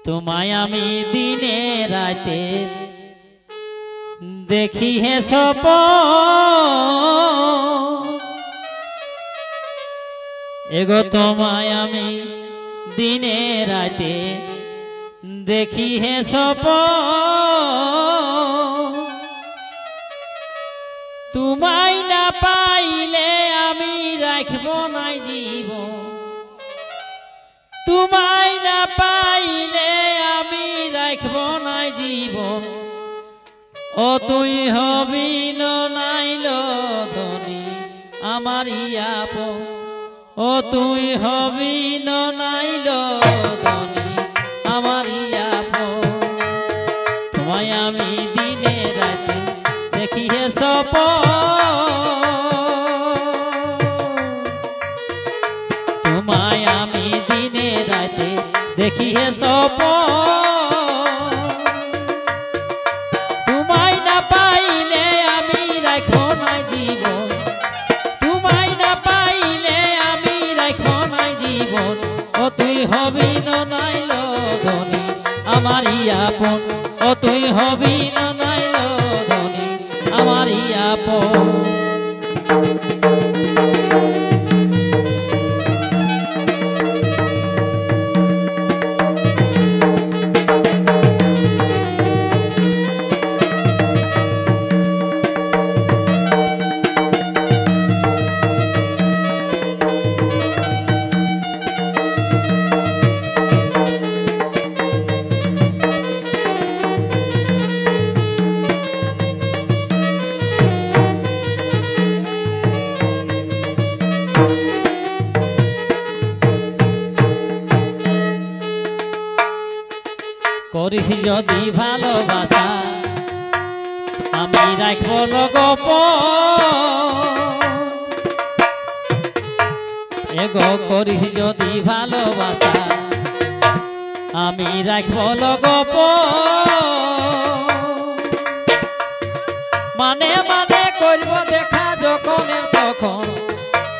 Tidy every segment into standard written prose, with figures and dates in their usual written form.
তোমায় আমি দিনে রাতে দেখি হে স্বপন, এগো তোমায় আমি দিনে রাতে দেখি হে স্বপন। তোমায় না পাইলে আমি রাখব না জীবন, তোমায় না পাইলে আমি রাখব না জীবন। ও তুই হবি নাইল ধনী আমারই আপন, ও তুই হবি নাইল ধনী আমারই আপন। তোমায় আমি দিনে রাতে দেখি হে স্বপন, তোমায় আমি দিনে রাতে দেখি হে স্বপন। তোমায় না পাইলে আমি রাখব না জীবন, তোমায় না পাইলে আমি রাখব না জীবন। ও তুই হবি নাইল ধনী আমারই আপন, ও তুই হবি নাইল ধনী আমারই আপন। করিস যদি ভালোবাসা আমি রাখব গোপন, এগো করিস যদি ভালোবাসা আমি রাখব গোপন। মানে মানে করব দেখা যখন তখন,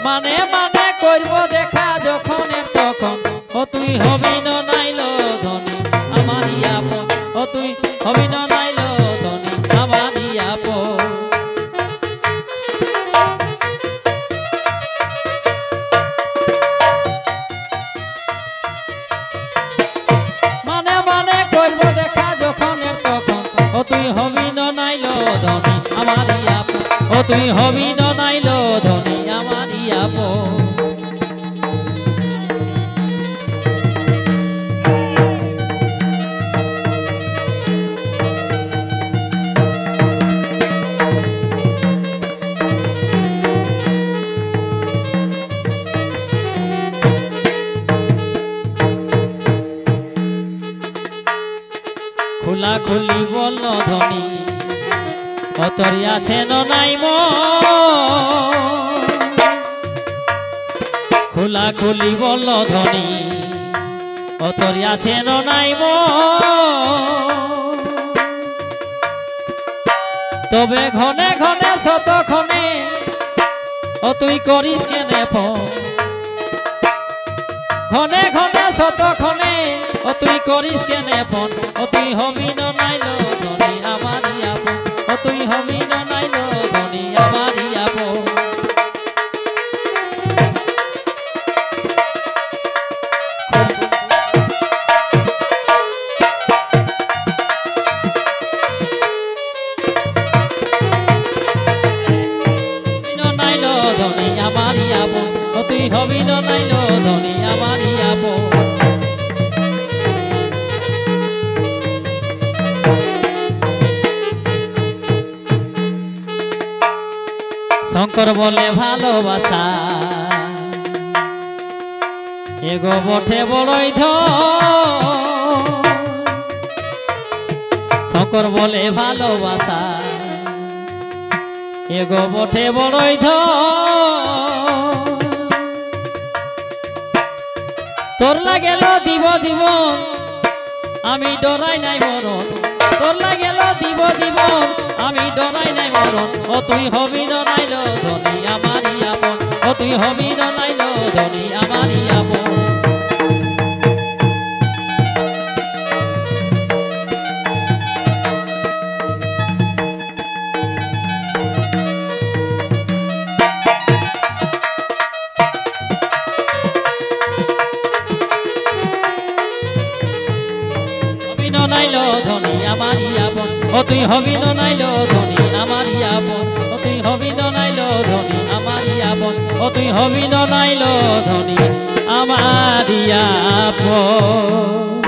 মানে মানে করব দেখা যখন তখন। ও তুই হবি নাইল ধনী আমারই আপন, ও তুই হবি নাইল ধনী আমারই আপন। মানে মানে করব দেখা যখন তখন। ও তুই হবি নাইল ধনী আমারই আপন, ও তুই হবি নাইল ধনী আমারই আপন। খোলা খুলি বলল ধনী ও তোর আছে নাই মন, খোলা খুলি বলল ধনী ও তোর আছে নাই মন। তবে ঘনে ঘনে শতক্ষণে ও তুই করিস কেনে ফোন, ঘনে ঘনে শতক্ষণে ও তুই করিস কেনে ফোন। ও তুই হবি নাইল ধনী আমারই আপন, ও তুই হবি নাইল ধনী আমারই আপন। নাইল ধনী আমারই আপন, ও তুই হবি নাইল ধনী আমারই আপন। শঙ্কর বলে ভালোবাসা এগো বটে বড়ই ধন, শঙ্কর বলে ভালোবাসা এগো বটে বড়ই ধন। তোর লাগেল দিব জীবন আমি ডরাই নাই মরণ, তোর লাগেল দিব জীবন আমি ডরাই নাই মরণ। ও তুই হবি নাইল ধনী আমারই আপন, ও তুই হবি নাইল ধনী আমারই আপন। হবি ন নাইল ধনী আমারই আপন ও তুই হবি ন নাইল ধনী আমারই আপন ও তুই হবি ন নাইল ধনী আমারই আপন ও তুই হবি ন নাইল ধনী আমারই আপন